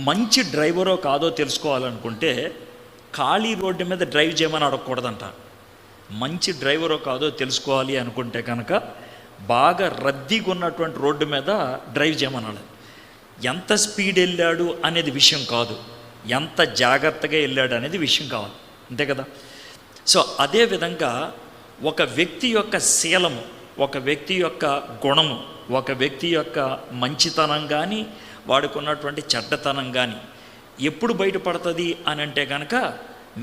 మంచి డ్రైవరో కాదో తెలుసుకోవాలనుకుంటే ఖాళీ రోడ్డు మీద డ్రైవ్ చేయమని అడగకూడదంట. మంచి డ్రైవరో కాదో తెలుసుకోవాలి అనుకుంటే కనుక బాగా రద్దీగా ఉన్నటువంటి రోడ్డు మీద డ్రైవ్ చేయమనాలి. ఎంత స్పీడ్ వెళ్ళాడు అనేది విషయం కాదు, ఎంత జాగ్రత్తగా వెళ్ళాడు అనేది విషయం కావాలి, అంతే కదా. సో అదేవిధంగా ఒక వ్యక్తి యొక్క శీలము, ఒక వ్యక్తి యొక్క గుణము, ఒక వ్యక్తి యొక్క మంచితనం కానీ వాడుకున్నటువంటి చెడ్డతనం కానీ ఎప్పుడు బయటపడుతుంది అని అంటే కనుక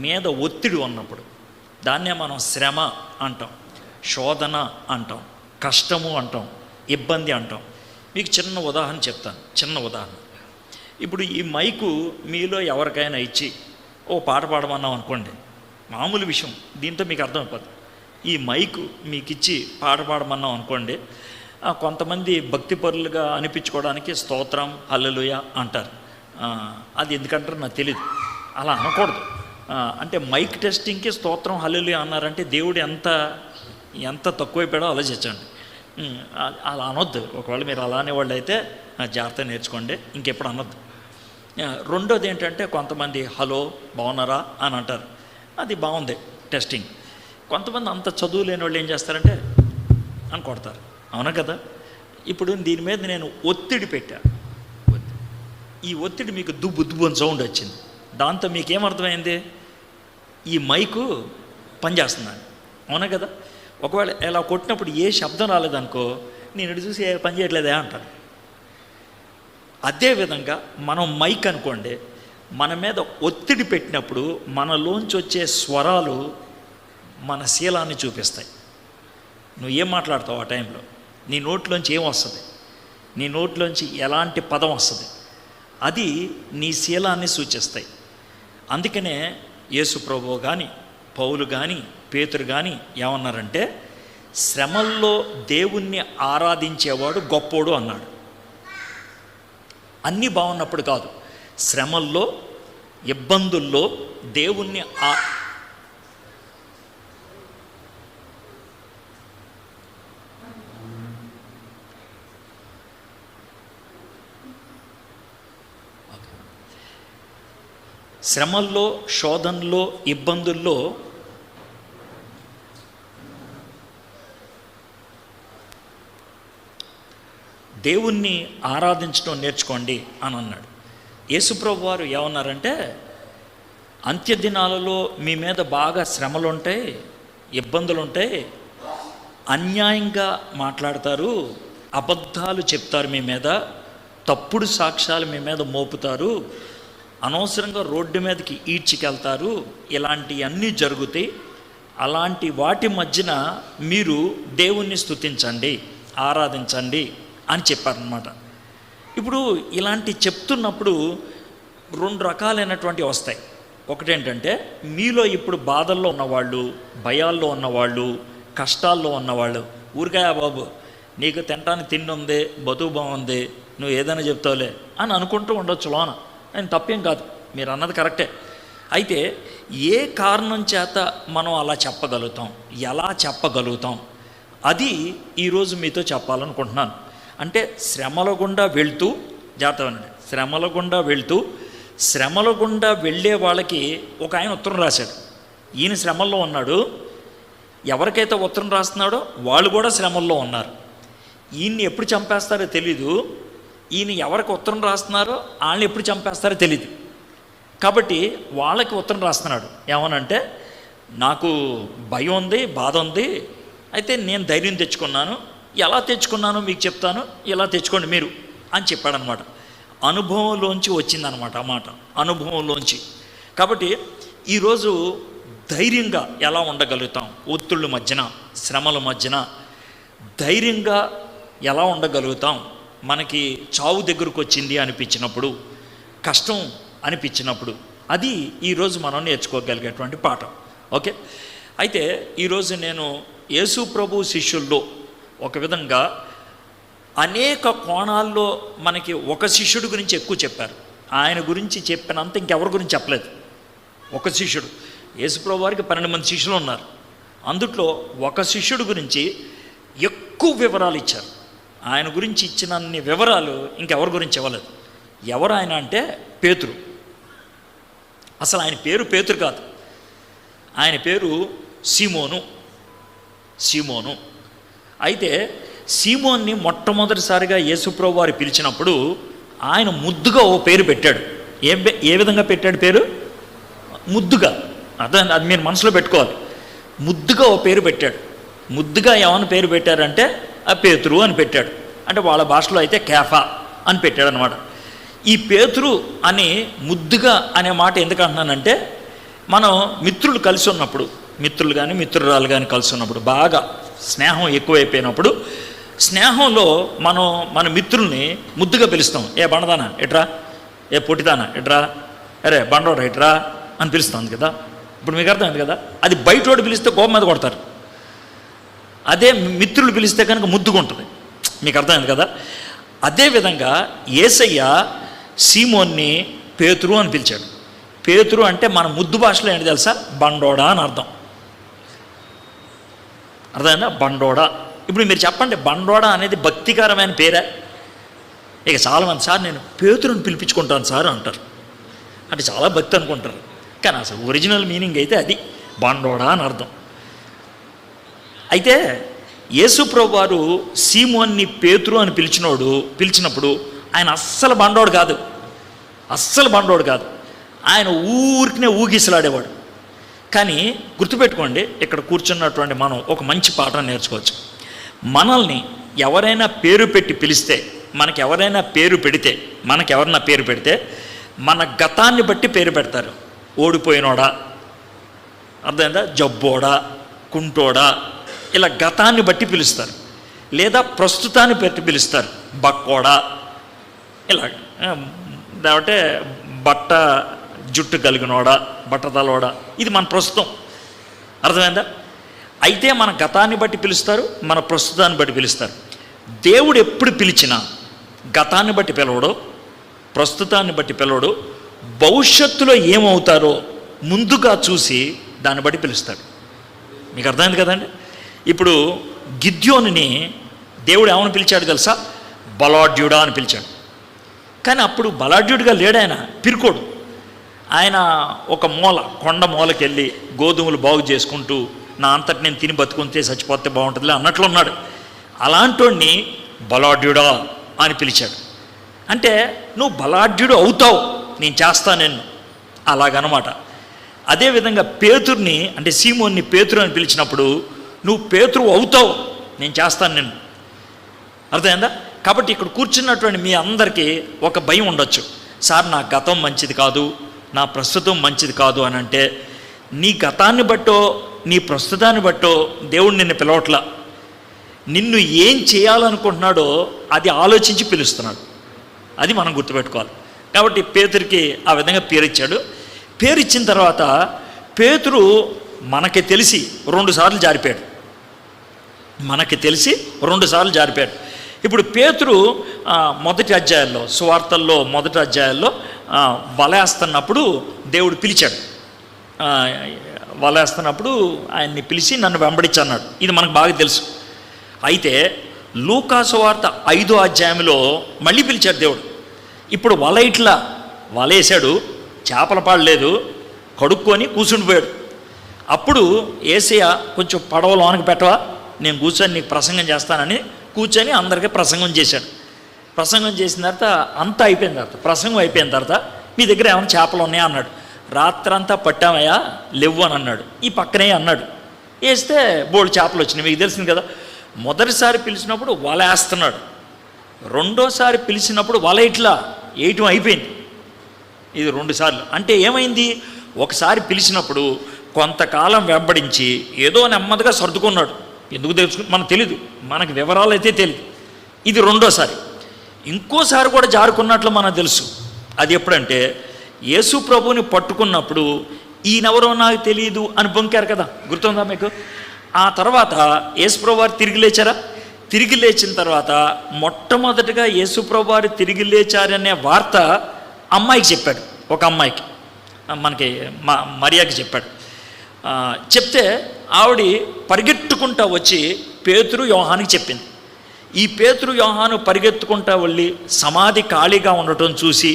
మీద ఒత్తిడి ఉన్నప్పుడు. దాన్నే మనం శ్రమ అంటాం, శోధన అంటాం, కష్టము అంటాం, ఇబ్బంది అంటాం. మీకు చిన్న ఉదాహరణ చెప్తాను, చిన్న ఉదాహరణ. ఇప్పుడు ఈ మైకు మీలో ఎవరికైనా ఇచ్చి ఓ పాట పాడమన్నాం అనుకోండి, మామూలు విషయం, దీంతో మీకు అర్థమైపోతుంది. ఈ మైకు మీకు ఇచ్చి పాట పాడమన్నాం అనుకోండి, కొంతమంది భక్తిపరులుగా అనిపించుకోవడానికి స్తోత్రం హల్లెలూయా అంటారు. అది ఎందుకంటారో నాకు తెలియదు, అలా అనకూడదు. అంటే మైక్ టెస్టింగ్కి స్తోత్రం హల్లెలూయా అన్నారంటే దేవుడు ఎంత తక్కువైపోయాడో ఆలోచించండి. అలా అనొద్దు. ఒకవేళ మీరు అలా అనేవాళ్ళు అయితే జాగ్రత్త నేర్చుకోండి, ఇంకెప్పుడు అనొద్దు. రెండోది ఏంటంటే కొంతమంది హలో బాగున్నారా అని అంటారు, అది బాగుంది టెస్టింగ్. కొంతమంది అంత చదువు లేని వాళ్ళు ఏం చేస్తారంటే అని కొడతారు, అవునా కదా. ఇప్పుడు దీని మీద నేను ఒత్తిడి పెట్టా, ఈ ఒత్తిడి మీకు దుబ్బు అని సౌండ్ వచ్చింది. దాంతో మీకేమర్థమైంది? ఈ మైకు పనిచేస్తుందని, అవునా కదా. ఒకవేళ ఇలా కొట్టినప్పుడు ఏ శబ్దం రాలేదనుకో, నేను ఇటు చూసి పని చేయట్లేదే అంటాను. అదేవిధంగా మనం మైక్ అనుకోండి, మన మీద ఒత్తిడి పెట్టినప్పుడు మనలోంచి వచ్చే స్వరాలు మన శీలాన్ని చూపిస్తాయి. నువ్వు ఏం మాట్లాడతావు ఆ టైంలో, నీ నోట్లోంచి ఏం వస్తుంది, నీ నోట్లోంచి ఎలాంటి పదం వస్తుంది, అది నీ శీలాన్ని సూచిస్తాయి. అందుకనే యేసు ప్రభువు కానీ పౌలు కానీ పేతురు కానీ ఏమన్నారంటే శ్రమల్లో దేవుణ్ణి ఆరాధించేవాడు గొప్పోడు అన్నాడు. అన్నీ బాగున్నప్పుడు కాదు, శ్రమల్లో ఇబ్బందుల్లో దేవుణ్ణి శ్రమల్లో శోధనలో ఇబ్బందుల్లో దేవుణ్ణి ఆరాధించడం నేర్చుకోండి అని అన్నాడు. యేసుప్రభు వారు ఏమన్నారంటే అంత్యదినాలలో మీ మీద బాగా శ్రమలు ఉంటాయి, ఇబ్బందులు ఉంటాయి, అన్యాయంగా మాట్లాడతారు, అబద్ధాలు చెప్తారు, మీ మీద తప్పుడు సాక్ష్యాలు మీ మీద మోపుతారు, అనవసరంగా రోడ్డు మీదకి ఈడ్చికెళ్తారు, ఇలాంటివన్నీ జరుగుతాయి. అలాంటి వాటి మధ్యన మీరు దేవుణ్ణి స్తుతించండి, ఆరాధించండి అని చెప్పారనమాట. ఇప్పుడు ఇలాంటి చెప్తున్నప్పుడు రెండు రకాలైనటువంటివి వస్తాయి. ఒకటేంటంటే మీలో ఇప్పుడు బాధల్లో ఉన్నవాళ్ళు, భయాల్లో ఉన్నవాళ్ళు, కష్టాల్లో ఉన్నవాళ్ళు, ఊరికాయ బాబు నీకు తినడానికి తిండి ఉంది, బతుకు బాగుంది, నువ్వు ఏదైనా చెప్తావులే అని అనుకుంటూ ఉండొచ్చు లోన. ఆయన తప్పేం కాదు, మీరు అన్నది కరెక్టే. అయితే ఏ కారణం చేత మనం అలా చెప్పగలుగుతాం, ఎలా చెప్పగలుగుతాం, అది ఈరోజు మీతో చెప్పాలనుకుంటున్నాను. అంటే శ్రమల గుండా వెళ్తూ, జాగ్రత్తగా శ్రమల గుండా వెళ్ళే వాళ్ళకి ఒక ఆయన ఉత్తరం రాశాడు. ఈయన శ్రమల్లో ఉన్నాడు, ఎవరికైతే ఉత్తరం రాస్తున్నాడో వాళ్ళు కూడా శ్రమల్లో ఉన్నారు. ఈయన్ని ఎప్పుడు చంపేస్తారో తెలీదు, ఈయన ఎవరికి ఉత్తరం రాస్తున్నారో వాళ్ళని ఎప్పుడు చంపేస్తారో తెలీదు. కాబట్టి వాళ్ళకి ఉత్తరం రాస్తున్నాడు. ఏమనంటే నాకు భయం ఉంది, బాధ ఉంది, అయితే నేను ధైర్యం తెచ్చుకున్నాను, ఎలా తెచ్చుకున్నానో మీకు చెప్తాను, ఇలా తెచ్చుకోండి మీరు అని చెప్పాడనమాట. అనుభవంలోంచి వచ్చిందనమాట ఆ మాట, అనుభవంలోంచి. కాబట్టి ఈరోజు ధైర్యంగా ఎలా ఉండగలుగుతాం, ఒత్తిళ్ళ మధ్యన, శ్రమల మధ్యన ధైర్యంగా ఎలా ఉండగలుగుతాం, మనకి చావు దగ్గరకు వచ్చింది అనిపించినప్పుడు, కష్టం అనిపించినప్పుడు, అది ఈరోజు మనం నేర్చుకోగలిగేటువంటి పాఠం. ఓకే, అయితే ఈరోజు నేను యేసు ప్రభు శిష్యుల్లో ఒక విధంగా అనేక కోణాల్లో మనకి ఒక శిష్యుడి గురించి ఎక్కువ చెప్పారు. ఆయన గురించి చెప్పినంత ఇంకెవరి గురించి చెప్పలేదు. ఒక శిష్యుడు, యేసు ప్రభు వారికి 12 మంది శిష్యులు ఉన్నారు, అందుట్లో ఒక శిష్యుడి గురించి ఎక్కువ వివరాలు ఇచ్చారు. ఆయన గురించి ఇచ్చినన్ని వివరాలు ఇంకెవరి గురించి ఇవ్వలేదు. ఎవరు ఆయన అంటే పేతురు. అసలు ఆయన పేరు పేతురు కాదు, ఆయన పేరు సీమోను. సీమోను. అయితే సీమోన్ని మొట్టమొదటిసారిగా యేసుప్రభు వారు పిలిచినప్పుడు ఆయన ముద్దుగా ఓ పేరు పెట్టాడు. ఏ విధంగా పెట్టాడు పేరు? ముద్దుగా. అది మీరు మనసులో పెట్టుకోవాలి. ముద్దుగా ఓ పేరు పెట్టాడు. ముద్దుగా ఏమని పేరు పెట్టారంటే ఆ పేతురు అని పెట్టాడు. అంటే వాళ్ళ భాషలో అయితే కేఫా అని పెట్టాడు అనమాట. ఈ పేతురు అని ముద్దుగా అనే మాట ఎందుకు అంటున్నానంటే, మనం మిత్రులు కలిసి ఉన్నప్పుడు, మిత్రులు కానీ మిత్రురాలు కానీ కలిసి ఉన్నప్పుడు, బాగా స్నేహం ఎక్కువైపోయినప్పుడు, స్నేహంలో మనం మన మిత్రుల్ని ముద్దుగా పిలుస్తాం. ఏ బండదానా ఎట్రా, ఏ పొట్టిదానా ఎట్రా, అరే బండోడ ఎట్రా అని పిలుస్తాం కదా. ఇప్పుడు మీకు అర్థమైంది కదా. అది బయటోడు పిలిస్తే కోపం మీద కొడతారు. అదే మిత్రులు పిలిస్తే కనుక ముద్దుగా ఉంటుంది. మీకు అర్థమైంది కదా. అదేవిధంగా యేసయ్య సీమోన్ని పేతురు అని పిలిచాడు. పేతురు అంటే మన ముద్దు భాషలో ఏంటి తెలుసా? బండోడా అని అర్థం. అర్థమైందా? బండోడా. ఇప్పుడు మీరు చెప్పండి, బండోడా అనేది భక్తికరమైన పేరే? ఇక చాలామంది సార్ నేను పేతురుని పిలిపించుకుంటాను సార్ అంటారు. అంటే చాలా భక్తి అనుకుంటారు. కానీ అసలు ఒరిజినల్ మీనింగ్ అయితే అది బండోడా అని అర్థం. అయితే యేసుప్రభు వారు సీమోన్ని పేతురు అని పిలిచినప్పుడు ఆయన అస్సలు బండోడు కాదు. అస్సలు బండోడు కాదు. ఆయన ఊరికినే ఊగిసలాడేవాడు. కానీ గుర్తుపెట్టుకోండి, ఇక్కడ కూర్చున్నటువంటి మనం ఒక మంచి పాఠం నేర్చుకోవచ్చు. మనల్ని ఎవరైనా పేరు పెట్టి పిలిస్తే, మనకెవరైనా పేరు పెడితే మన గతాన్ని బట్టి పేరు పెడతారు. ఓడిపోయినోడా, అర్థమైందా, జబ్బోడా, కుంటోడా, ఇలా గతాన్ని బట్టి పిలుస్తారు. లేదా ప్రస్తుతాన్ని బట్టి పిలుస్తారు. బక్కోడా, ఇలా లేకపోతే బట్ట జుట్టు కలిగినోడా, బట్టతలోడా, ఇది మన ప్రస్తుతం. అర్థమైందా? అయితే మన గతాన్ని బట్టి పిలుస్తారు, మన ప్రస్తుతాన్ని బట్టి పిలుస్తారు. దేవుడు ఎప్పుడు పిలిచినా గతాన్ని బట్టి పిలవడు, ప్రస్తుతాన్ని బట్టి పిలవడు. భవిష్యత్తులో ఏమవుతారో ముందుగా చూసి దాన్ని బట్టి పిలుస్తాడు. మీకు అర్థమైంది కదండి. ఇప్పుడు గిద్యోనుని దేవుడు ఏమని పిలిచాడు తెలుసా? బలాఢ్యుడా అని పిలిచాడు. కానీ అప్పుడు బలాఢ్యుడిగా లేడు, ఆయన పిరుకోడు. ఆయన ఒక కొండ మూలకి వెళ్ళి గోధుమలు బాగు చేసుకుంటూ, నా అంతటి నేను తిని బతుకుంటే చచ్చిపోతే బాగుంటుందిలే అన్నట్లు ఉన్నాడు. అలాంటోడిని బలాఢ్యుడా అని పిలిచాడు. అంటే నువ్వు బలాఢ్యుడు అవుతావు, నేను చేస్తాను నిన్ను, అలాగనమాట. అదేవిధంగా పేతుర్ని, అంటే సీమోన్ని పేతురు అని పిలిచినప్పుడు నువ్వు పేతురు అవుతావు, నేను చేస్తాను నిన్ను. అర్థమైందా? కాబట్టి ఇక్కడ కూర్చున్నటువంటి మీ అందరికీ ఒక భయం ఉండొచ్చు. సార్ నా గతం మంచిది కాదు, నా ప్రస్తుతం మంచిది కాదు అని అంటే, నీ గతాన్ని బట్టో నీ ప్రస్తుతాన్ని బట్టో దేవుడు నిన్ను పిలవట్లా. నిన్ను ఏం చేయాలనుకుంటున్నాడో అది ఆలోచించి పిలుస్తున్నాడు. అది మనం గుర్తుపెట్టుకోవాలి. కాబట్టి పేతురికి ఆ విధంగా పేరిచ్చాడు. పేరిచ్చిన తర్వాత పేతురు మనకి తెలిసి 2 సార్లు జారిపోయాడు. ఇప్పుడు పేతురు మొదటి అధ్యాయాల్లో, సువార్తల్లో మొదటి అధ్యాయాల్లో వలేస్తున్నప్పుడు దేవుడు పిలిచాడు. వలేస్తున్నప్పుడు ఆయన్ని పిలిచి నన్ను వెంబడించన్నాడు. ఇది మనకు బాగా తెలుసు. అయితే లూకా సువార్త 5వ అధ్యాయంలో మళ్ళీ పిలిచాడు దేవుడు. ఇప్పుడు వలేసాడు, చేపల పాడలేదు, కడుక్కొని కూర్చుండిపోయాడు. అప్పుడు యేసయ్య కొంచెం పడవలోనకి పెట్టవా, నేను కూర్చొని నీకు ప్రసంగం చేస్తానని కూర్చొని అందరికీ ప్రసంగం చేశాడు. ప్రసంగం చేసిన తర్వాత అంతా అయిపోయిన తర్వాత, ప్రసంగం అయిపోయిన తర్వాత, మీ దగ్గర ఏమైనా చేపలు ఉన్నాయా అన్నాడు. రాత్రంతా పట్టామయ్యా, లేవు అని అన్నాడు. ఈ పక్కనే అన్నాడు. వేస్తే బోల్డ్ చేపలు వచ్చినాయి. మీకు తెలిసింది కదా. మొదటిసారి పిలిచినప్పుడు వలేస్తున్నాడు, రెండోసారి పిలిచినప్పుడు వేయటం అయిపోయింది. ఇది 2 సార్లు. అంటే ఏమైంది? ఒకసారి పిలిచినప్పుడు కొంతకాలం వెంబడించి ఏదో నెమ్మదిగా సర్దుకున్నాడు. ఎందుకు మనకు తెలీదు, మనకు వివరాలు అయితే తెలియదు. ఇది 2వ సారి. ఇంకోసారి కూడా జారుకున్నట్లు మనకు తెలుసు. అది ఎప్పుడంటే యేసు ప్రభువుని పట్టుకున్నప్పుడు ఈయనెవరో నాకు తెలియదు అని బొంకారు కదా, గుర్తుందా మీకు? ఆ తర్వాత యేసు ప్రభు వారు తిరిగి లేచారా? తిరిగి లేచిన తర్వాత మొట్టమొదటిగా యేసు ప్రభు వారు తిరిగి లేచారనే వార్త అమ్మాయికి చెప్పాడు. ఒక అమ్మాయికి, మనకి మరియాకి చెప్పాడు. చెప్తే ఆవిడ పరిగెట్టుకుంటా వచ్చి పేతురు యోహానికి చెప్పింది. ఈ పేతురు యోహాను పరిగెత్తుకుంటా వెళ్ళి సమాధి ఖాళీగా ఉండటం చూసి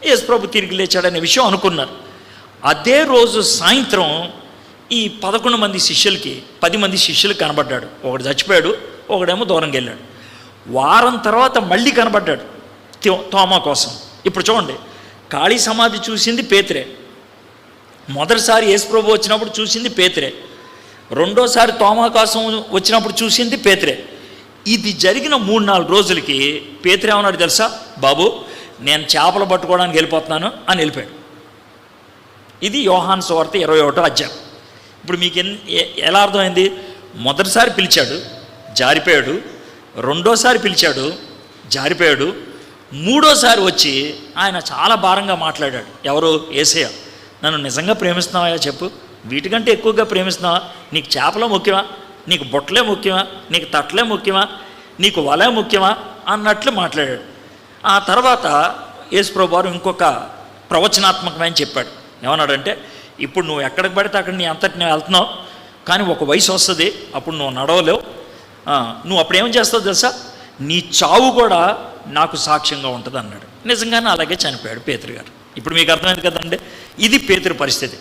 యేసుప్రభు తిరిగి లేచాడనే విషయం అనుకున్నారు. అదే రోజు సాయంత్రం ఈ 11 మంది శిష్యులకి 10 మంది శిష్యులకు కనబడ్డాడు. ఒకడు చచ్చిపోయాడు, ఒకడేమో దూరంగా వెళ్ళాడు. వారం తర్వాత మళ్ళీ కనబడ్డాడు తోమా కోసం. ఇప్పుడు చూడండి, ఖాళీ సమాధి చూసింది పేతురే, మొదటిసారి యేసుప్రభు వచ్చినప్పుడు చూసింది పేతురే, రెండోసారి తోమా కోసం వచ్చినప్పుడు చూసింది పేతురే. ఇది జరిగిన 3-4 రోజులకి పేతురు ఏమన్నాడు తెలుసా? బాబు, నేను చేపలు పట్టుకోవడానికి వెళ్ళిపోతున్నాను అని వెళ్ళిపోయాడు. ఇది యోహాను సువార్త 21వ అధ్యాయం. ఇప్పుడు మీకు ఎలా అర్థమైంది? మొదటిసారి పిలిచాడు, జారిపోయాడు, రెండోసారి పిలిచాడు, జారిపోయాడు, మూడోసారి వచ్చి ఆయన చాలా భారంగా మాట్లాడాడు. ఎవరు? యేసయ్య. నన్ను నిజంగా ప్రేమిస్తున్నావా చెప్పు, వీటికంటే ఎక్కువగా ప్రేమిస్తున్నావా? నీకు చేపలే ముఖ్యమా, నీకు బొట్టలే ముఖ్యమా, నీకు తట్లే ముఖ్యమా, నీకు వలే ముఖ్యమా అన్నట్లు మాట్లాడాడు. ఆ తర్వాత యేసుప్రభు వారు ఇంకొక ప్రవచనాత్మకమైన చెప్పాడు. ఏమన్నాడంటే, ఇప్పుడు నువ్వు ఎక్కడికి పడితే అక్కడ నీ అంతటి నువ్వు వెళ్తున్నావు, కానీ ఒక వయసు వస్తుంది, అప్పుడు నువ్వు నడవలేవు. నువ్వు అప్పుడు ఏం చేస్తావు తెలుసా? నీ చావు కూడా నాకు సాక్ష్యంగా ఉంటుంది అన్నాడు. నిజంగానే అలాగే చనిపోయాడు పేతురు గారు. ఇప్పుడు మీకు అర్థమైంది కదండి, ఇది పేతురు పరిస్థితి.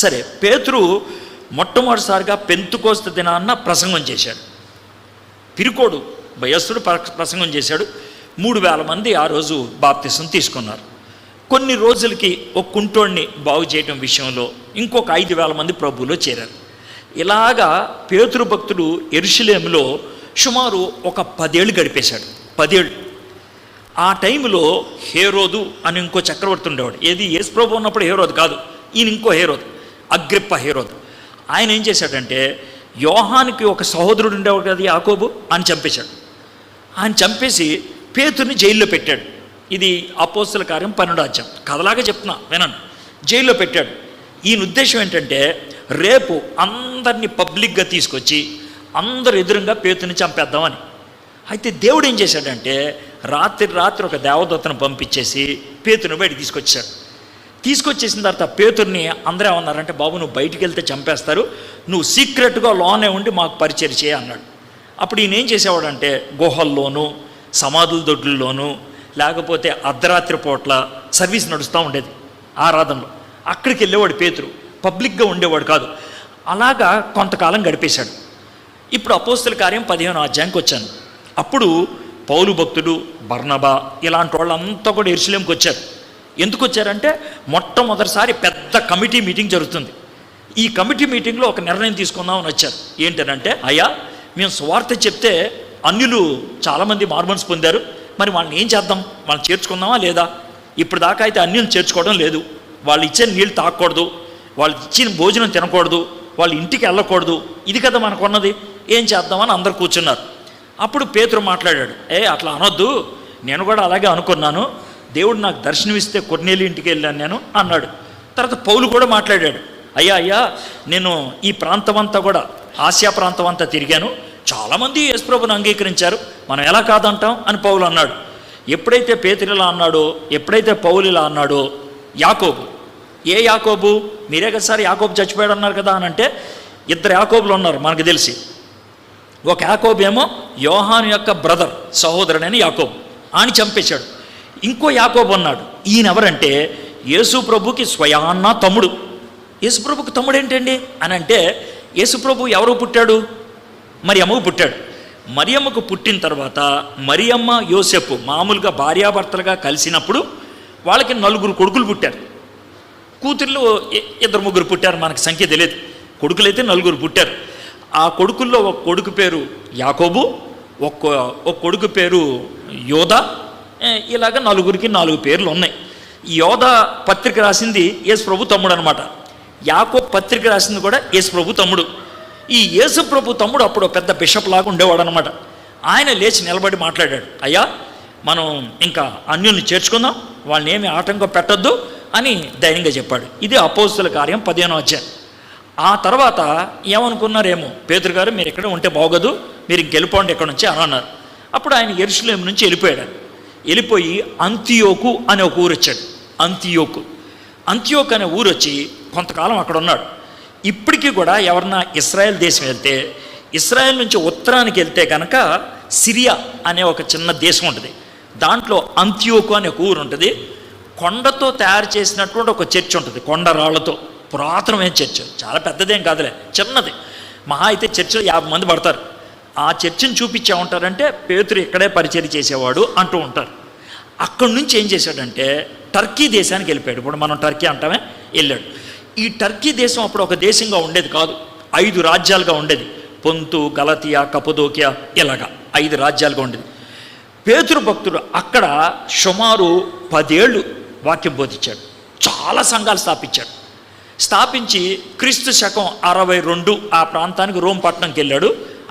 సరే, పేతురు మొట్టమొదటిసారిగా పెంతుకోస్తు దినాన్న ప్రసంగం చేశాడు. పిరుకోడు భయస్థుడు ప్రసంగం చేశాడు. 3000 మంది ఆ రోజు బాప్తిసం తీసుకున్నారు. కొన్ని రోజులకి ఒక కుంటోడిని బాగు చేయడం విషయంలో ఇంకొక 5000 మంది ప్రభువులో చేరారు. ఇలాగా పేతురు భక్తుడు యెరూషలేములో సుమారు ఒక 10 ఏళ్ళు గడిపేశాడు. 10 ఏళ్ళు. ఆ టైంలో హేరోదు అని ఇంకో చక్రవర్తి ఉండేవాడు. ఏది? యేసుప్రభు ఉన్నప్పుడు హేరోదు కాదు, ఈయన ఇంకో హేరోదు, అగ్రిప్ప హేరోదు. ఆయన ఏం చేశాడంటే, యోహానికి ఒక సహోదరుడు ఉండేవాడు కదా, యాకోబు, అని చంపేశాడు. ఆయన చంపేసి పేతుర్ని జైల్లో పెట్టాడు. ఇది అపోస్తల కార్యం 12వ అధ్యాయం. కథలాగా చెప్తున్నా వినండి. జైల్లో పెట్టాడు. ఈయన ఉద్దేశం ఏంటంటే, రేపు అందరినీ పబ్లిక్గా తీసుకొచ్చి అందరు ఎదురుగా పేతుర్ని చంపేద్దామని. అయితే దేవుడు ఏం చేశాడంటే, రాత్రి ఒక దేవదూతను పంపించేసి పేతుర్ని బయటికి తీసుకొచ్చేసిన తర్వాత పేతుర్ని అందరూ ఏమన్నారంటే, బాబు నువ్వు బయటికి వెళ్తే చంపేస్తారు, నువ్వు సీక్రెట్గా లోనే ఉండి మాకు పరిచయం చేయ అన్నాడు. అప్పుడు ఈయన ఏం చేసేవాడంటే, గుహల్లోనూ సమాధుల దొడ్లలోనూ లేకపోతే అర్ధరాత్రి పూట్ల సర్వీస్ నడుస్తూ ఉండేది ఆరాధనలో. అక్కడికి వెళ్ళేవాడు పేతురు, పబ్లిక్గా ఉండేవాడు కాదు. అలాగా కొంతకాలం గడిపేశాడు. ఇప్పుడు అపోస్తల కార్యం 15వ అధ్యాయానికి వచ్చాను. అప్పుడు పౌలు భక్తుడు, బర్నబా ఇలాంటి వాళ్ళంతా కూడా యెరూషలేముకి వచ్చారు. ఎందుకు వచ్చారంటే, మొట్టమొదటిసారి పెద్ద కమిటీ మీటింగ్ జరుగుతుంది. ఈ కమిటీ మీటింగ్లో ఒక నిర్ణయం తీసుకుందామని వచ్చారు. ఏంటంటే, అయ్యా మేము సువార్త చెప్తే అన్యులు చాలామంది మార్మన్స్ పొందారు, మరి వాళ్ళని ఏం చేద్దాం? వాళ్ళని చేర్చుకుందామా లేదా? ఇప్పుడు దాకా అయితే అన్యులు చేర్చుకోవడం లేదు, వాళ్ళు ఇచ్చే నీళ్ళు తాగకూడదు, వాళ్ళు ఇచ్చిన భోజనం తినకూడదు, వాళ్ళ ఇంటికి వెళ్ళకూడదు, ఇది కదా మనకున్నది, ఏం చేద్దామని అందరు కూర్చున్నారు. అప్పుడు పేతురు మాట్లాడాడు, అట్లా అనొద్దు, నేను కూడా అలాగే అనుకున్నాను, దేవుడు నాకు దర్శనమిస్తే కొర్నేలి ఇంటికి వెళ్ళాను నేను అన్నాడు. తర్వాత పౌలు కూడా మాట్లాడాడు, అయ్యా నేను ఈ ప్రాంతం అంతా కూడా ఆసియా ప్రాంతం అంతా తిరిగాను, చాలామంది యేసుప్రభుని అంగీకరించారు, మనం ఎలా కాదంటాం అని పౌలు అన్నాడు. ఎప్పుడైతే పేతురు ఇలా అన్నాడో, ఎప్పుడైతే పౌలు ఇలా అన్నాడో, యాకోబు, ఏ యాకోబు? మీరే కదా సార్ యాకోబు చచ్చిపోయాడు అన్నారు కదా అని అంటే, 2 యాకోబులు ఉన్నారు మనకు తెలిసి. ఒక యాకోబు ఏమో యోహాను యొక్క బ్రదర్, సహోదరుడైన యాకోబు, ఆయన చంపేశాడు. ఇంకో యాకోబు అన్నాడు. ఈయన ఎవరంటే యేసు ప్రభుకి స్వయాన్న తమ్ముడు. యేసు ప్రభుకి తమ్ముడు ఏంటండి అని అంటే, యేసు ప్రభు ఎవరు పుట్టాడు? మరియమ్మకు పుట్టాడు. మరియమ్మకు పుట్టిన తర్వాత మరియమ్మ యోసేపు మామూలుగా భార్యాభర్తలుగా కలిసినప్పుడు వాళ్ళకి 4 కొడుకులు పుట్టారు. కూతుర్లు 2-3 పుట్టారు, మనకు సంఖ్య తెలియదు. కొడుకులైతే 4 పుట్టారు. ఆ కొడుకుల్లో ఒక కొడుకు పేరు యాకోబు, ఒక కొడుకు పేరు యోధా, ఇలాగ 4కి 4 పేర్లు ఉన్నాయి. యోధా పత్రిక రాసింది యేసు ప్రభు తమ్ముడు అనమాట. యాకోబు పత్రిక రాసింది కూడా యేసు ప్రభు తమ్ముడు. ఈ యేసు ప్రభు తమ్ముడు అప్పుడు పెద్ద బిషప్ లాగా ఉండేవాడు అనమాట. ఆయన లేచి నిలబడి మాట్లాడాడు, అయ్యా మనం ఇంకా అన్యుల్ని చేర్చుకుందాం, వాళ్ళని ఏమి ఆటంకం పెట్టొద్దు అని ధైర్యంగా చెప్పాడు. ఇది అపోస్తల కార్యం 15వ అధ్యాయం. ఆ తర్వాత ఏమనుకున్నారేమో, పేతురు గారు మీరు ఇక్కడ ఉంటే బాగోదు, మీరు ఇంకెళ్ళిపోండి ఇక్కడ నుంచి అని అన్నారు. అప్పుడు ఆయన యెరూషలేము నుంచి వెళ్ళిపోయి అంతియోకు అనే ఒక ఊరు వచ్చాడు. అంతియోకు అనే ఊరు వచ్చి కొంతకాలం అక్కడ ఉన్నాడు. ఇప్పటికీ కూడా ఎవరన్నా ఇస్రాయేల్ దేశం వెళ్తే, ఇస్రాయేల్ నుంచి ఉత్తరానికి వెళ్తే కనుక సిరియా అనే ఒక చిన్న దేశం ఉంటుంది. దాంట్లో అంత్యోకు అనే ఒక ఊరు ఉంటుంది. కొండతో తయారు చేసినటువంటి ఒక చర్చ్ ఉంటుంది, కొండ రాళ్లతో, పురాతనమైన చర్చ్, చాలా పెద్దదేం కాదులే, చిన్నది. మహా అయితే చర్చిలో 50 మంది పడతారు. ఆ చర్చిని చూపించే ఉంటారంటే పేతురు ఇక్కడే పరిచయం చేసేవాడు అంటూ ఉంటారు. అక్కడి నుంచి ఏం చేశాడంటే టర్కీ దేశానికి వెళ్ళిపోయాడు. ఇప్పుడు మనం టర్కీ అంటామే, వెళ్ళాడు. ఈ టర్కీ దేశం అప్పుడు ఒక దేశంగా ఉండేది కాదు, 5 రాజ్యాలుగా ఉండేది. పొంతు, గలతియా, కపదోకియా, ఇలాగా 5 రాజ్యాలుగా ఉండేది. పేతురు భక్తుడు అక్కడ సుమారు 10 ఏళ్ళు వాక్యం బోధించాడు. చాలా సంఘాలు స్థాపించి క్రీస్తు శకం 62 ఆ ప్రాంతానికి రోమ్ పట్టణంకి వెళ్ళాడు.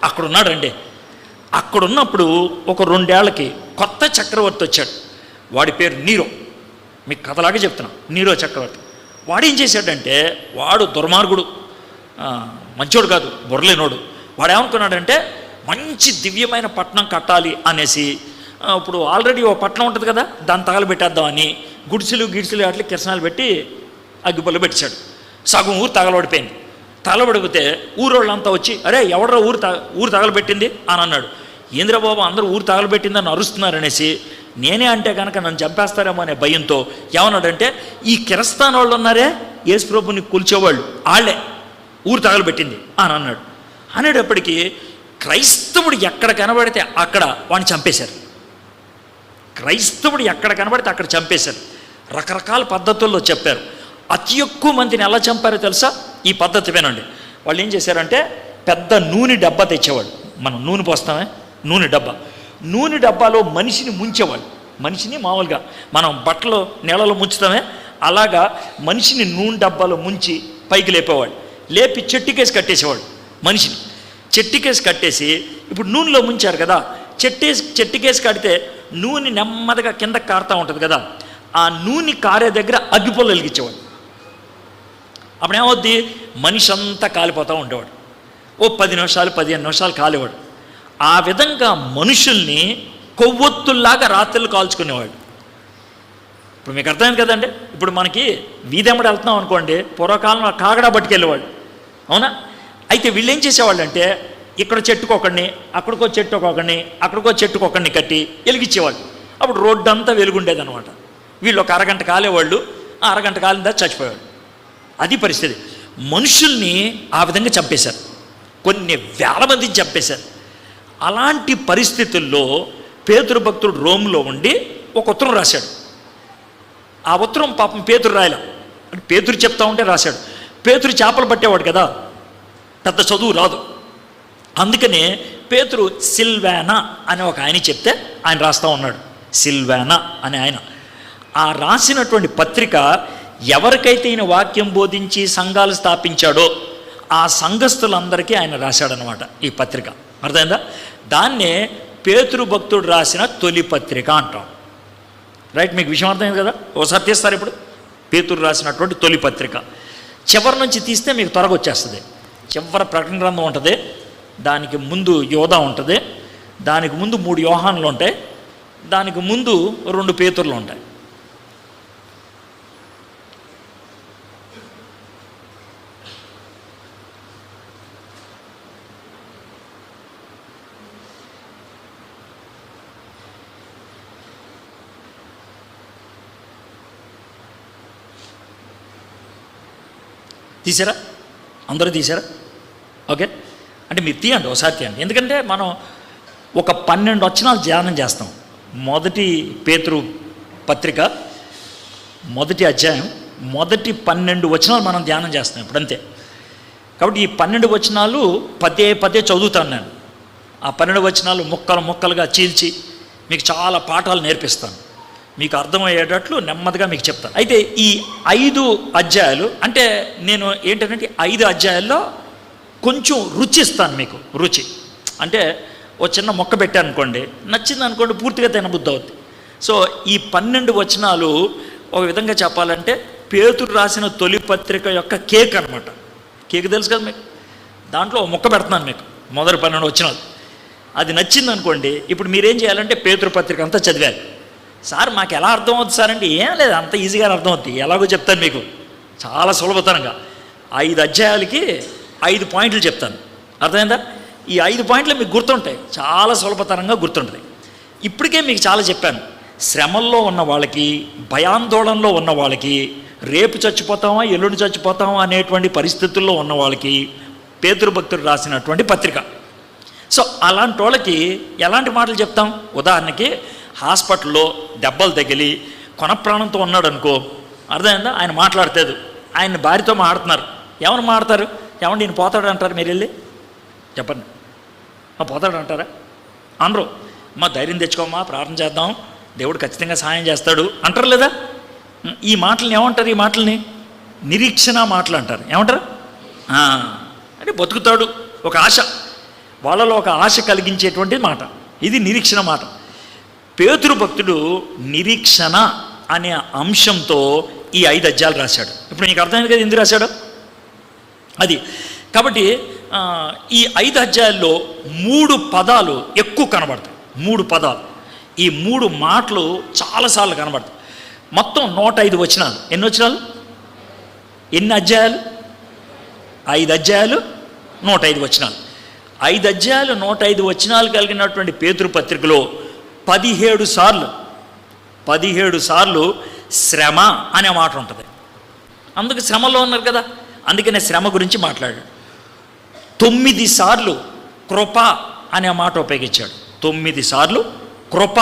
అక్కడ ఉన్నాడండి. అక్కడున్నప్పుడు ఒక 2 ఏళ్లకి కొత్త చక్రవర్తి వచ్చాడు. వాడి పేరు నీరో. మీకు కథలాగా చెప్తున్నా, నీరో చక్రవర్తి. వాడు ఏం చేశాడంటే, వాడు దుర్మార్గుడు, మంచోడు కాదు, బుర్రలేనోడు. వాడు ఏమనుకున్నాడంటే మంచి దివ్యమైన పట్టణం కట్టాలి అనేసి, ఇప్పుడు ఆల్రెడీ ఓ పట్టణం ఉంటుంది కదా, దాన్ని తగలబెట్టేద్దామని గుడిసెలు అట్లా కిరసనాలు పెట్టి అగ్గిపొల్లు పెట్టాడు. సగం ఊరు తగలబడిపోయింది. తగలబడిపోతే ఊరోళ్ళంతా వచ్చి, అరే ఎవడరా ఊరు తగలబెట్టింది అని అన్నాడు. ఏంద్రబాబు అందరూ ఊరు తగలబెట్టిందని అరుస్తున్నారనేసి, నేనే అంటే కనుక నన్ను చంపేస్తారేమో అనే భయంతో ఏమన్నాడంటే, ఈ కిరస్తాన్ వాళ్ళు ఉన్నారే యేసుప్రభుని కూల్చేవాళ్ళు, వాళ్ళే ఊరు తగలబెట్టింది అని అన్నాడు. అనేటప్పటికీ క్రైస్తవుడు ఎక్కడ కనబడితే అక్కడ వాడిని చంపేశారు. క్రైస్తవుడు ఎక్కడ కనబడితే అక్కడ చంపేశారు. రకరకాల పద్ధతుల్లో చెప్పారు. అతి ఎక్కువ మందిని ఎలా చంపారో తెలుసా? ఈ పద్ధతి వినండి. వాళ్ళు ఏం చేశారంటే పెద్ద నూనె డబ్బా తెచ్చేవాడు. మనం నూనె పోస్తామే, నూనె డబ్బాలో మనిషిని ముంచేవాళ్ళు. మనిషిని మామూలుగా మనం బట్టలు నీళ్ళలో ముంచుతామే, అలాగా మనిషిని నూనె డబ్బాలో ముంచి పైకి లేపేవాడు. లేపి చెట్టుకేసి కట్టేసేవాడు. మనిషిని చెట్టుకేసి కట్టేసి, ఇప్పుడు నూనెలో ముంచారు కదా, చెట్టుకేసి కడితే నూనె నెమ్మదిగా కిందకి కారుతూ ఉంటుంది కదా, ఆ నూనె కారే దగ్గర అగ్గిపొల్లు వెలిగించేవాడు. అప్పుడేమవుద్ది, మనిషి అంతా కాలిపోతూ ఉండేవాడు. ఓ 10 నిమిషాలు 15 నిమిషాలు కాలేవాడు. ఆ విధంగా మనుషుల్ని కొవ్వొత్తుల్లాగా రాత్రులు కాల్చుకునేవాడు. ఇప్పుడు మీకు అర్థమైంది కదండి. ఇప్పుడు మనకి వీధెమ్మడి వెళ్తున్నాం అనుకోండి, పూర్వకాలంలో కాగడా పట్టుకెళ్ళేవాడు, అవునా? అయితే వీళ్ళు ఏం చేసేవాళ్ళు అంటే, ఇక్కడ చెట్టుకొకడిని, అక్కడికో చెట్టుకొకడిని కట్టి వెలిగించేవాళ్ళు. అప్పుడు రోడ్డు అంతా వెలుగుండేది అనమాట. వీళ్ళు ఒక అరగంట కాలేవాళ్ళు, ఆ అరగంట కాలిన దాకా చచ్చిపోయేవాడు. అది పరిస్థితి. మనుషుల్ని ఆ విధంగా చంపేశారు, కొన్ని వేల మందిని చంపేశారు. అలాంటి పరిస్థితుల్లో పేతురు భక్తుడు రోమ్లో ఉండి ఒక ఉత్తరం రాశాడు. ఆ ఉత్తరం పాపం పేతురు రాయలే, పేతురు చెప్తా ఉంటే రాశాడు. పేతురు చేపలు పట్టేవాడు కదా, పెద్ద చదువు రాదు. అందుకనే పేతురు సిల్వానా అనే ఒక ఆయన చెప్తే ఆయన రాస్తూ ఉన్నాడు. సిల్వానా అనే ఆయన ఆ రాసినటువంటి పత్రిక ఎవరికైతే ఈయన వాక్యం బోధించి సంఘాలు స్థాపించాడో ఆ సంఘస్థులందరికీ ఆయన రాశాడనమాట ఈ పత్రిక. అర్థమైందా? దాన్నే పేతురు భక్తుడు రాసిన తొలి పత్రిక అంటాం. రైట్, మీకు విషయం అర్థమైంది కదా? ఒకసారి తీస్తారు. ఇప్పుడు పేతురు రాసినటువంటి తొలి పత్రిక చివరి నుంచి తీస్తే మీకు త్వరగా వచ్చేస్తుంది. చివరి ప్రకటన గ్రంథం ఉంటుంది, దానికి ముందు యోధా ఉంటుంది, దానికి ముందు 3 యోహానులు ఉంటాయి, దానికి ముందు 2 పేతురులు ఉంటాయి. తీసారా? అందరూ తీసారా? ఓకే, అంటే మీరు తీయండి, ఒకసారి తీయండి. ఎందుకంటే మనం ఒక 12 వచనాలు ధ్యానం చేస్తాం. మొదటి పేతురు పత్రిక 1వ అధ్యాయం మొదటి 12 వచనాలు మనం ధ్యానం చేస్తాం ఇప్పుడంతే. కాబట్టి ఈ 12 వచనాలు పదే చదువుతాను నేను. ఆ 12 వచనాలు ముక్కలుగా చీల్చి మీకు చాలా పాఠాలు నేర్పిస్తాను. మీకు అర్థమయ్యేటట్లు నెమ్మదిగా మీకు చెప్తాను. అయితే ఈ 5 అధ్యాయాలు అంటే నేను ఏంటంటే 5 అధ్యాయాల్లో కొంచెం రుచి ఇస్తాను మీకు. రుచి అంటే ఓ చిన్న మొక్క పెట్టాను అనుకోండి, నచ్చింది అనుకోండి, పూర్తిగా తినబుద్ధి అవుద్ది. సో ఈ 12 వచనాలు ఒక విధంగా చెప్పాలంటే పేతురు రాసిన తొలి పత్రిక యొక్క కేక్ అనమాట. కేక్ తెలుసు కదా మీకు? దాంట్లో మొక్క పెడుతున్నాను మీకు, మొదటి 12 వచనాలు. అది నచ్చింది అనుకోండి, ఇప్పుడు మీరేం చేయాలంటే పేతురు పత్రిక అంతా చదివాలి. సార్ మాకు ఎలా అర్థమవుతుంది సార్ అంటే, ఏం లేదు, అంత ఈజీగా అర్థమవుతుంది. ఎలాగో చెప్తాను మీకు చాలా సులభతరంగా. 5 అధ్యాయాలకి 5 పాయింట్లు చెప్తాను. అర్థమైందా? ఈ 5 పాయింట్లు మీకు గుర్తుంటాయి, చాలా సులభతరంగా గుర్తుంటుంది. ఇప్పటికే మీకు చాలా చెప్పాను. శ్రమల్లో ఉన్న వాళ్ళకి, భయాందోళనలో ఉన్న వాళ్ళకి, రేపు చచ్చిపోతామా ఎల్లుండి చచ్చిపోతామా అనేటువంటి పరిస్థితుల్లో ఉన్న వాళ్ళకి పేతురు భక్తుడు రాసినటువంటి పత్రిక. సో అలాంటి వాళ్ళకి ఎలాంటి మాటలు చెప్తాం? ఉదాహరణకి హాస్పిటల్లో దెబ్బలు తగిలి కొన ప్రాణంతో ఉన్నాడు అనుకో, అర్థమైందా? ఆయన మాట్లాడలేదు, ఆయన భార్యతో మాట్లాడుతున్నారు. ఏమని మాట్లాడతారు? ఏమండి ఈయన పోతాడు అంటారు, మీరు వెళ్ళి చెప్పండి, పోతాడు అంటారా? అనరు. మా ధైర్యం తెచ్చుకోమా, ప్రార్థన చేద్దాం, దేవుడు ఖచ్చితంగా సహాయం చేస్తాడు అంటారు లేదా? ఈ మాటలను ఏమంటారు? ఈ మాటల్ని నిరీక్షణ మాటలు అంటారు. ఏమంటారు? అంటే బతుకుతాడు, ఒక ఆశ, వాళ్ళలో ఒక ఆశ కలిగించేటువంటి మాట, ఇది నిరీక్షణ మాట. పేతురు భక్తుడు నిరీక్షణ అనే అంశంతో ఈ 5 అధ్యాయాలు రాశాడు. ఇప్పుడు నీకు అర్థమైంది కదా ఎందుకు రాశాడు అది. కాబట్టి ఈ 5 అధ్యాయాల్లో 3 పదాలు ఎక్కువ కనబడతాయి. 3 పదాలు, ఈ 3 మాటలు చాలాసార్లు కనబడతాయి. మొత్తం 105 వచనాలు. ఎన్ని వచనాలు? ఎన్ని అధ్యాయాలు? 5 అధ్యాయాలు, 105 వచనాలు. 5 అధ్యాయాలు, 105 వచనాలు కలిగినటువంటి పేతురు పత్రికలో 17 సార్లు శ్రమ అనే మాట ఉంటుంది. అందుకు శ్రమలో ఉన్నారు కదా, అందుకనే శ్రమ గురించి మాట్లాడాడు. 9 సార్లు కృప అనే మాట ఉపయోగించాడు. 9 సార్లు కృప.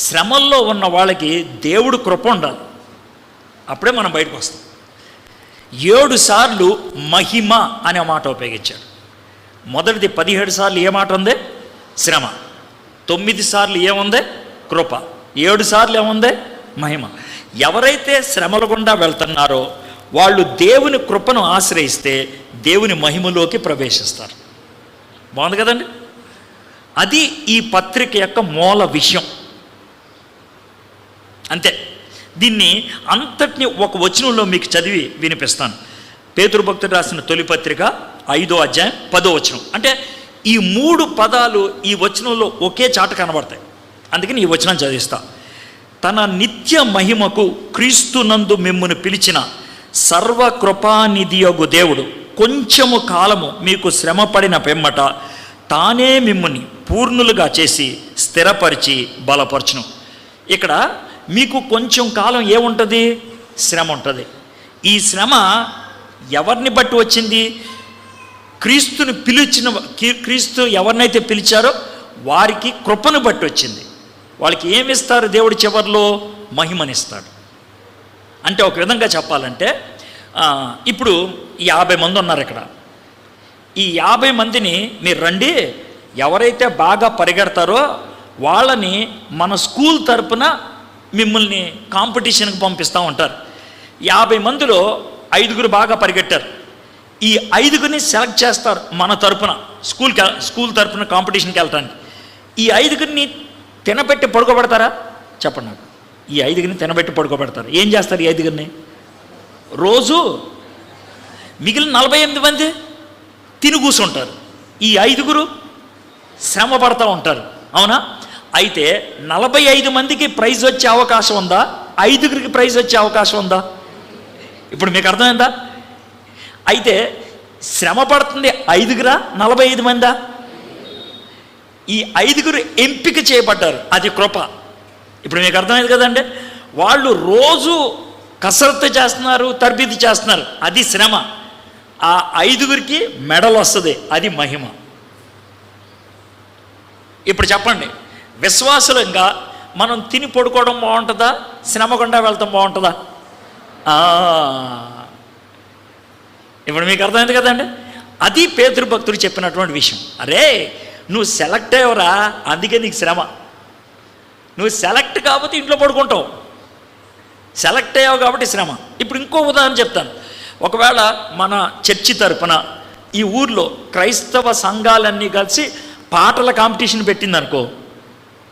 శ్రమల్లో ఉన్న వాళ్ళకి దేవుడు కృప ఉండాలి, అప్పుడే మనం బయటకు వస్తాం. 7 సార్లు మహిమ అనే మాట ఉపయోగించాడు. మొదటిది 17 సార్లు ఏ మాట ఉంది? శ్రమ. 9 సార్లు ఏముంది? కృప. 7 సార్లు ఏముంది? మహిమ. ఎవరైతే శ్రమల గుండా వెళ్తున్నారో వాళ్ళు దేవుని కృపను ఆశ్రయిస్తే దేవుని మహిమలోకి ప్రవేశిస్తారు. బాగుంది కదండి? అది ఈ పత్రిక యొక్క మూల విషయం. అంతే. దీన్ని అంతటిని ఒక వచనంలో మీకు చదివి వినిపిస్తాను. పేతురు భక్తుడు రాసిన తొలి పత్రిక 5వ అధ్యాయం 10వ వచనం. అంటే ఈ 3 పదాలు ఈ వచనంలో ఒకే చాట కనబడతాయి. అందుకని ఈ వచనం చదివిస్తా. తన నిత్య మహిమకు క్రీస్తునందు మిమ్మును పిలిచిన సర్వకృపానిధియగు దేవుడు కొంచెము కాలము మీకు శ్రమపడిన పిమ్మట తానే మిమ్ముని పూర్ణులుగా చేసి స్థిరపరిచి బలపరచును. ఇక్కడ మీకు కొంచెం కాలం ఏముంటుంది? శ్రమ ఉంటుంది. ఈ శ్రమ ఎవరిని బట్టి వచ్చింది? క్రీస్తుని పిలిచిన, క్రీస్తు ఎవరినైతే పిలిచారో వారికి కృపను బట్టి వచ్చింది. వాళ్ళకి ఏమిస్తారు దేవుడు? చివరిలో మహిమనిస్తాడు. అంటే ఒక విధంగా చెప్పాలంటే ఇప్పుడు 50 మంది ఉన్నారు ఇక్కడ. ఈ 50 మందిని మీరు రండి, ఎవరైతే బాగా పరిగెడతారో వాళ్ళని మన స్కూల్ తరపున మిమ్మల్ని కాంపిటీషన్కి పంపిస్తూ ఉంటారు. 50 మందిలో 5గురు బాగా పరిగెట్టారు. ఈ 5గురిని సెలెక్ట్ చేస్తారు మన తరపున, స్కూల్ తరపున కాంపిటీషన్కి వెళ్ళటానికి. ఈ 5గురిని తినబెట్టి పడుకోబెడతారా? చెప్పండి నాకు. ఈ 5గురిని తినబెట్టి పడుకోబెడతారు. ఏం చేస్తారు ఈ 5గురిని? రోజు మిగిలిన 48 మంది తిని కూర్చుంటారు. ఈ 5గురు శ్రమ పడతా ఉంటారు. అవునా? అయితే 45 మందికి ప్రైజ్ వచ్చే అవకాశం ఉందా? 5గురికి ప్రైజ్ వచ్చే అవకాశం ఉందా? ఇప్పుడు మీకు అర్థమైందా? అయితే శ్రమ పడుతుంది 5గురా 45 మందా? ఈ 5గురు ఎంపిక చేయబడ్డారు, అది కృప. ఇప్పుడు మీకు అర్థమైంది కదండి? వాళ్ళు రోజు కసరత్తు చేస్తున్నారు, తర్బీదు చేస్తున్నారు, అది శ్రమ. ఆ 5గురికి మెడల్ వస్తుంది, అది మహిమ. ఇప్పుడు చెప్పండి, విశ్వాసులంగా మనం తిని పడుకోవడం బాగుంటుందా? శ్రమ గుండా వెళ్తాం బాగుంటుందా? ఇప్పుడు మీకు అర్థమైంది కదండి? అది పేతురు భక్తుడు చెప్పినటువంటి విషయం. అరే నువ్వు సెలెక్ట్ అయ్యవరా, అందుకే నీకు శ్రమ. నువ్వు సెలెక్ట్ కాకపోతే ఇంట్లో పడుకుంటావు, సెలెక్ట్ అయ్యావు కాబట్టి శ్రమ. ఇప్పుడు ఇంకో ఉదాహరణ చెప్తాను. ఒకవేళ మన చర్చి తరపున ఈ ఊర్లో క్రైస్తవ సంఘాలన్నీ కలిసి పాటల కాంపిటీషన్ పెట్టిందనుకో,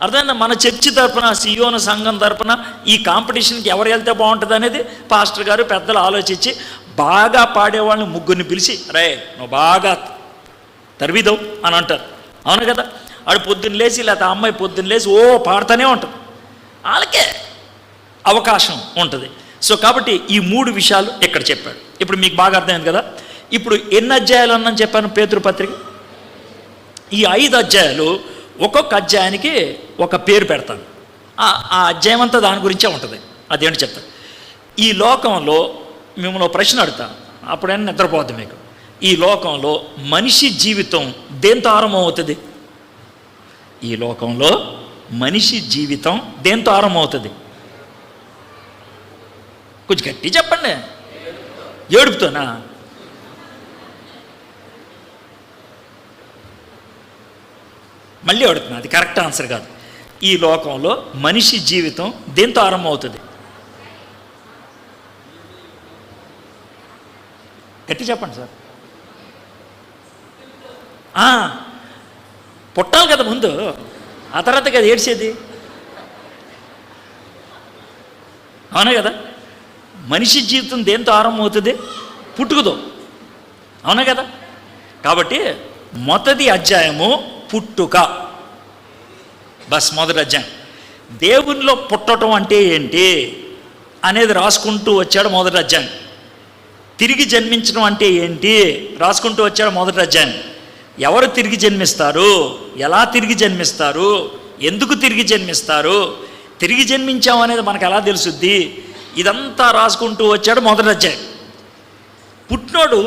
అర్థమైందా? మన చర్చి తరపున, సియోను సంఘం తరపున ఈ కాంపిటీషన్కి ఎవరు వెళ్తే బాగుంటుంది అనేది పాస్టర్ గారు పెద్దలు ఆలోచించి బాగా పాడేవాళ్ళని 3గురిని పిలిచి, రే నువ్వు బాగా తర్వీదవు అని అంటారు. అవును కదా? ఆడు పొద్దున్న లేచి, లేకపోతే అమ్మాయి పొద్దున్న లేచి పాడుతూనే ఉంటుంది, వాళ్ళకే అవకాశం ఉంటుంది. సో కాబట్టి ఈ 3 విషయాలు ఇక్కడ చెప్పాడు. ఇప్పుడు మీకు బాగా అర్థమైంది కదా? ఇప్పుడు ఎన్ని అధ్యాయాలు అన్నాను చెప్పాను పేతురు పత్రిక? ఈ 5 అధ్యాయాలు ఒక్కొక్క అధ్యాయానికి ఒక పేరు పెడతాను. ఆ అధ్యాయం అంతా దాని గురించే ఉంటుంది. అదేంటి చెప్తాను. ఈ లోకంలో మిమ్మల్ని ప్రశ్న అడుగుతాను, అప్పుడైనా నిద్రపోద్ది మీకు. ఈ లోకంలో మనిషి జీవితం దేంతో ఆరంభమవుతుంది? ఈ లోకంలో మనిషి జీవితం దేంతో ఆరంభమవుతుంది? కొంచెం గట్టి చెప్పండి. ఏడుపుతోనా? మళ్ళీ అడుగుతున్నా, అది కరెక్ట్ ఆన్సర్ కాదు. ఈ లోకంలో మనిషి జీవితం దేంతో ఆరంభమవుతుంది? గట్టి చెప్పండి సార్. పుట్టాలి కదా ముందు, ఆ తర్వాత కదా ఏడ్చేది. అవునా కదా? మనిషి జీవితం దేంతో ఆరంభమవుతుంది? పుట్టుకతో. అవునా కదా? కాబట్టి మొదటి అధ్యాయము పుట్టుక. బస్ మొదటి అధ్యాయం. దేవునిలో పుట్టడం అంటే ఏంటి అనేది రాసుకుంటూ వచ్చాడు మొదటి అధ్యాయం. తిరిగి జన్మించడం అంటే ఏంటి రాసుకుంటూ వచ్చాడు మొదటి అధ్యాయం. ఎవరు తిరిగి జన్మిస్తారు, ఎలా తిరిగి జన్మిస్తారు, ఎందుకు తిరిగి జన్మిస్తారు, తిరిగి జన్మించాం అనేది మనకు ఎలా తెలుసుద్ది, ఇదంతా రాసుకుంటూ వచ్చాడు మొదటి అధ్యాయం. పుట్టినోడు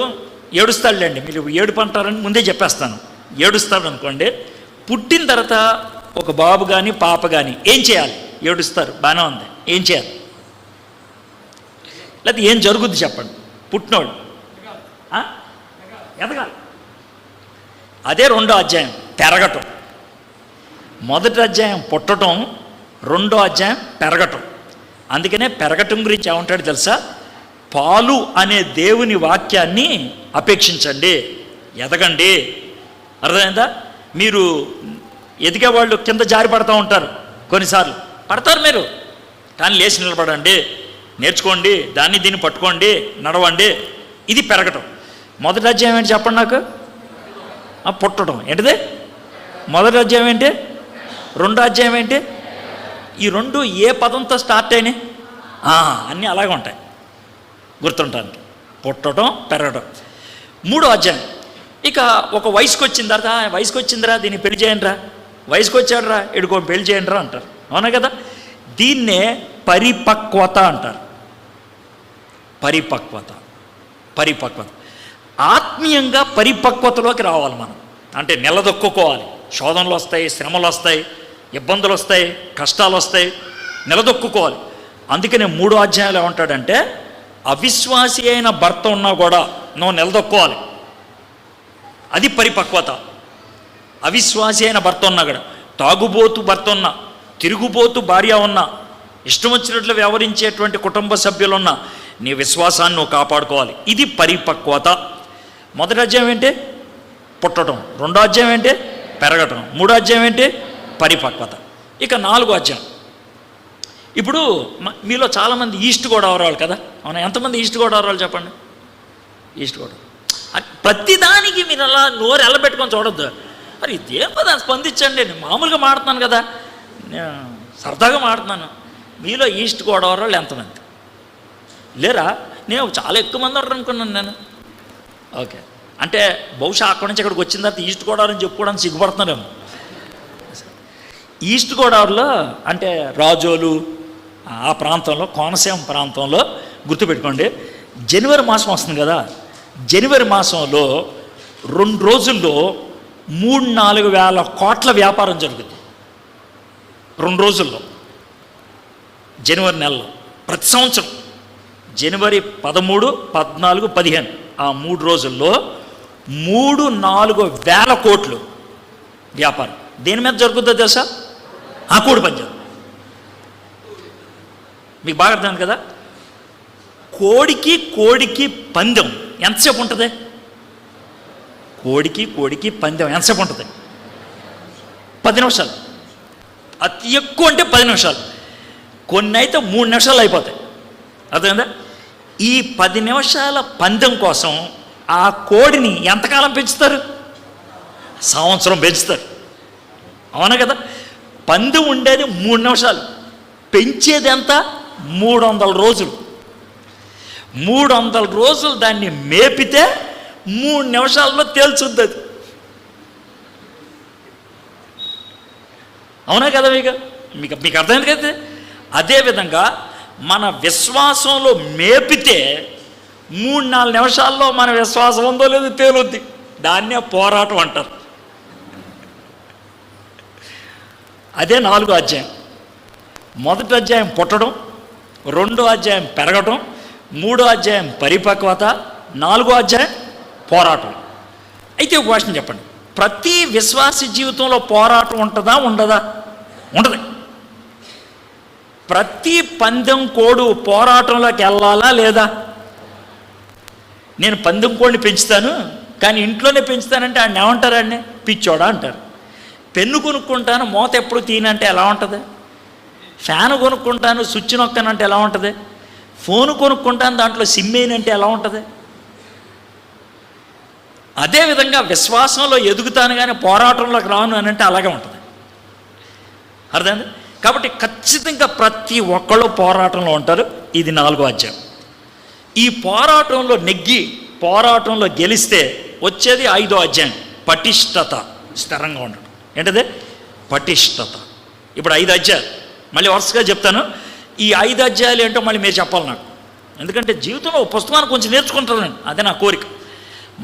ఏడుస్తాడులేండి. మీరు ఏడుపు అంటారని ముందే చెప్పేస్తాను. ఏడుస్తాడు అనుకోండి. పుట్టిన తర్వాత ఒక బాబు కానీ పాప కానీ ఏం చేయాలి? ఏడుస్తారు, బాగానే ఉంది. ఏం చేయాలి? లేకపోతే ఏం జరుగుద్ది చెప్పండి? పుట్టినోడు ఎదగాలి. అదే రెండో అధ్యాయం పెరగటం. మొదటి అధ్యాయం పుట్టడం, రెండో అధ్యాయం పెరగటం. అందుకనే పెరగటం గురించి ఏమంటాడు తెలుసా? పాలు అనే దేవుని వాక్యాన్ని అపేక్షించండి, ఎదగండి. అర్థమైందా? మీరు ఎదిగే వాళ్ళు కింద జారి పడుతూ ఉంటారు, కొన్నిసార్లు పడతారు మీరు. కానీ లేచి నిలబడండి, నేర్చుకోండి, దాన్ని దీన్ని పట్టుకోండి, నడవండి. ఇది పెరగటం. మొదటి అధ్యాయం ఏంటి చెప్పండి నాకు? పుట్టడం ఏంటిది? మొదటి అధ్యాయం ఏంటి? రెండో అధ్యాయం ఏంటి? ఈ రెండు ఏ పదంతో స్టార్ట్ అయినాయి? అన్నీ అలాగే ఉంటాయి గుర్తుంటానికి. పుట్టడం, పెరగడం. మూడో అధ్యాయం ఇక ఒక వయసుకు వచ్చిన తర్వాత, వయసుకు వచ్చిందిరా దీన్ని పెళ్లి చేయండిరా, వయసుకు వచ్చాడురా ఎడుకో పెళ్లి చేయండిరా అంటారు. అవునా కదా? దీన్నే పరిపక్వత అంటారు. పరిపక్వత. ఆత్మీయంగా పరిపక్వతలోకి రావాలి మనం. అంటే నిలదొక్కుకోవాలి. శోధనలు వస్తాయి, శ్రమలు వస్తాయి, ఇబ్బందులు వస్తాయి, కష్టాలు వస్తాయి, నిలదొక్కుకోవాలి. అందుకనే మూడో అధ్యాయంలో ఏమంటాడంటే, అవిశ్వాసి అయిన భర్త ఉన్నా కూడా నువ్వు నిలదొక్కోవాలి. అది పరిపక్వత. అవిశ్వాసి అయిన భర్త ఉన్నా కూడా, తాగుబోతు భర్త ఉన్నా, తిరుగుబోతు భార్య ఉన్నా, ఇష్టం వచ్చినట్లు వ్యవహరించేటువంటి కుటుంబ సభ్యులున్నా నీ విశ్వాసాన్ని నువ్వు కాపాడుకోవాలి. ఇది పరిపక్వత. మొదటి అధ్యాయం ఏంటి? పుట్టడం. రెండో అధ్యాయం ఏంటి? పెరగటం. మూడో అధ్యాయం ఏంటి? పరిపక్వత. ఇక నాలుగో అధ్యాయం. ఇప్పుడు మీలో చాలామంది ఈస్ట్ గోదావరి వాళ్ళు కదా? అవునా? ఎంతమంది ఈస్ట్ గోదావరి వాళ్ళు చెప్పండి? ఈస్ట్ గోదావరి. ప్రతిదానికి మీరు అలా నోరు ఎల్లబెట్టుకొని చూడొద్దు. మరి ఇదేం కదా స్పందించండి. నేను మామూలుగా మాడుతున్నాను కదా, నేను సరదాగా మాడుతున్నాను. మీలో ఈస్ట్ గోదావరి వాళ్ళు ఎంతమంది లేరా? నేను చాలా ఎక్కువ మంది ఉంటారు అనుకున్నాను నేను. ఓకే, అంటే బహుశా అక్కడి నుంచి ఇక్కడికి వచ్చిన తర్వాత ఈస్ట్ గోదావరి అని చెప్పుకోవడానికి సిగ్గుపడుతున్నారేమో. ఈస్ట్ గోదావరిలో అంటే రాజోలు ఆ ప్రాంతంలో, కోనసీమ ప్రాంతంలో గుర్తుపెట్టుకోండి, జనవరి మాసం వస్తుంది కదా, జనవరి మాసంలో 2 రోజుల్లో 3-4 వేల కోట్ల వ్యాపారం జరుగుతుంది. 2 రోజుల్లో, జనవరి నెలలో. ప్రతి సంవత్సరం జనవరి 13, 14, 15 ఆ 3 రోజుల్లో 3-4 వేల కోట్లు వ్యాపారం. దేని మీద జరుగుతుందో తెలుసా? కోడి పంజాబ్. మీకు బాగా అర్థం కదా? కోడికి పందెం ఎంతసేపు ఉంటుంది? కోడికి పందెం ఎంతసేపు ఉంటుంది? 10 నిమిషాలు. అతి ఎక్కువ అంటే 10 నిమిషాలు. కొన్ని అయితే 3 నిమిషాలు అయిపోతాయి. అర్థమైందా? ఈ 10 నిమిషాల పందెం కోసం ఆ కోడిని ఎంతకాలం పెంచుతారు? సంవత్సరం పెంచుతారు. అవునా కదా? పందెం ఉండేది 3 నిమిషాలు, పెంచేది ఎంత? 300 రోజులు. 300 రోజులు దాన్ని మేపితే 3 నిమిషాల్లో తేల్చుద్ది. అది అవునా కదా? మీకు మీకు మీకు అర్థమైంది కదా? అదేవిధంగా మన విశ్వాసంలో మేపితే 3-4 నిమిషాల్లో మన విశ్వాసం ఉందో లేదో తేలుద్ది. దాన్నే పోరాటం అంటారు. అదే 4వ అధ్యాయం. 1వ అధ్యాయం పుట్టడం, 2వ అధ్యాయం పెరగటం, 3వ అధ్యాయం పరిపక్వత, 4వ అధ్యాయం పోరాటం. అయితే ఒక క్వశ్చన్ చెప్పండి, ప్రతి విశ్వాసి జీవితంలో పోరాటం ఉంటుందా ఉండదా? ఉండదు. ప్రతి పందెం కోడు పోరాటంలోకి వెళ్ళాలా లేదా? నేను పందెం కోడిని పెంచుతాను కానీ ఇంట్లోనే పెంచుతానంటే ఆయన ఏమంటారండి? పిచ్చోడా అంటారు. పెన్ను కొనుక్కుంటాను మూత ఎప్పుడు తీనంటే ఎలా ఉంటుంది? ఫ్యాన్ కొనుక్కుంటాను స్విచ్ నొక్కనంటే ఎలా ఉంటుంది? ఫోన్ కొనుక్కుంటాను దాంట్లో సిమ్ వేయనంటే ఎలా ఉంటుంది? అదేవిధంగా విశ్వాసంలో ఎదుగుతాను కానీ పోరాటంలోకి రాను అని అంటే అలాగే ఉంటుంది. అర్థమైంది? కాబట్టి ఖచ్చితంగా ప్రతి ఒక్కళ్ళు పోరాటంలో ఉంటారు. ఇది 4వ అధ్యాయం. ఈ పోరాటంలో నెగ్గి పోరాటంలో గెలిస్తే వచ్చేది 5వ అధ్యాయం, పటిష్టత, స్థిరంగా ఉండడం. ఏంటది? పటిష్టత. ఇప్పుడు 5 అధ్యాయాలు మళ్ళీ వరుసగా చెప్తాను. ఈ 5 అధ్యాయాలు ఏంటో మళ్ళీ మీరు చెప్పాలి నాకు, ఎందుకంటే జీవితంలో పుస్తకాన్ని కొంచెం నేర్చుకుంటానండి, అదే నా కోరిక.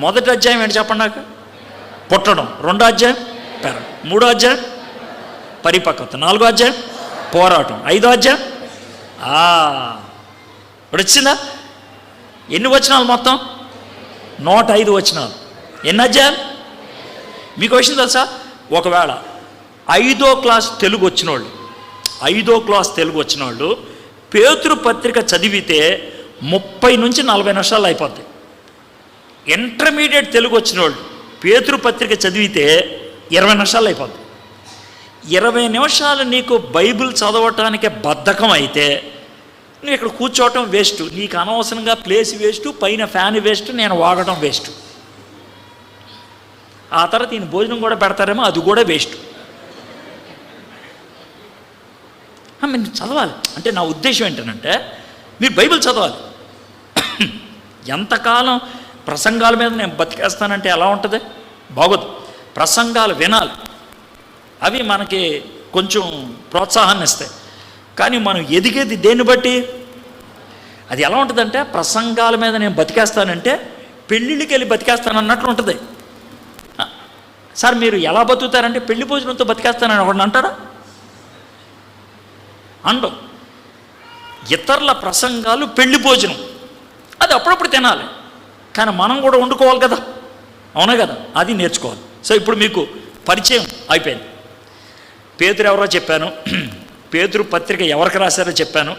1వ అధ్యాయం ఏంటి చెప్పండి నాకు? పుట్టడం. 2వ అధ్యాయం పెరగడం. 3వ అధ్యాయం పరిపక్వత. 4వ అధ్యాయం పోరాటం. 5వ అధ్యాయం ఇప్పుడు వచ్చిందా? ఎన్ని వచనాలు మొత్తం? 105 వచనాలు. ఎన్ని అధ్యాయాలు? మీకు వచ్చింది తెలుసా? ఒకవేళ 5వ క్లాస్ తెలుగు వచ్చిన వాళ్ళు, 5వ క్లాస్ తెలుగు వచ్చిన వాళ్ళు పేతురు పత్రిక చదివితే 30 నుంచి 40 నిమిషాలు అయిపోద్ది. ఇంటర్మీడియట్ తెలుగు వచ్చిన వాళ్ళు పేతురు పత్రిక చదివితే 20 నిమిషాలు అయిపోద్ది. 20 నిమిషాలు నీకు బైబిల్ చదవటానికి బద్ధకం అయితే నువ్వు ఇక్కడ కూర్చోవటం వేస్ట్, నీకు అనవసరంగా ప్లేస్ వేస్ట్, పైన ఫ్యాన్ వేస్ట్, నేను వాగటం వేస్ట్. ఆ తర్వాత ఈయన భోజనం కూడా పెడతారేమో, అది కూడా వేస్ట్. మీరు చదవాలి. అంటే నా ఉద్దేశం ఏంటంటే మీరు బైబిల్ చదవాలి. ఎంతకాలం ప్రసంగాల మీద నేను బతికేస్తానంటే ఎలా ఉంటుంది? బాగోదు. ప్రసంగాలు వినాలి, అవి మనకి కొంచెం ప్రోత్సాహాన్ని ఇస్తాయి. కానీ మనం ఎదిగేది దేన్ని బట్టి? అది ఎలా ఉంటుందంటే ప్రసంగాల మీద నేను బతికేస్తానంటే పెళ్ళిళ్ళకి వెళ్ళి బతికేస్తాను అన్నట్లు ఉంటుంది. సార్ మీరు ఎలా బతుకుతారంటే పెళ్లి భోజనంతో బతికేస్తానని ఒకటి అంటారా? అండం. ఇతరుల ప్రసంగాలు పెళ్లి భోజనం, అది అప్పుడప్పుడు తినాలి, కానీ మనం కూడా వండుకోవాలి కదా, అవునా కదా? అది నేర్చుకోవాలి. సో ఇప్పుడు మీకు పరిచయం అయిపోయింది. పేతురు ఎవరో చెప్పాను, పేతురు పత్రిక ఎవరికి రాశారో చెప్పాను,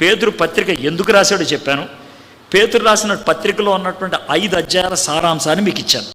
పేతురు పత్రిక ఎందుకు రాశాడో చెప్పాను, పేతురు రాసిన పత్రికలో ఉన్నటువంటి 5 అధ్యాయాల సారాంశాన్ని మీకు ఇచ్చాను.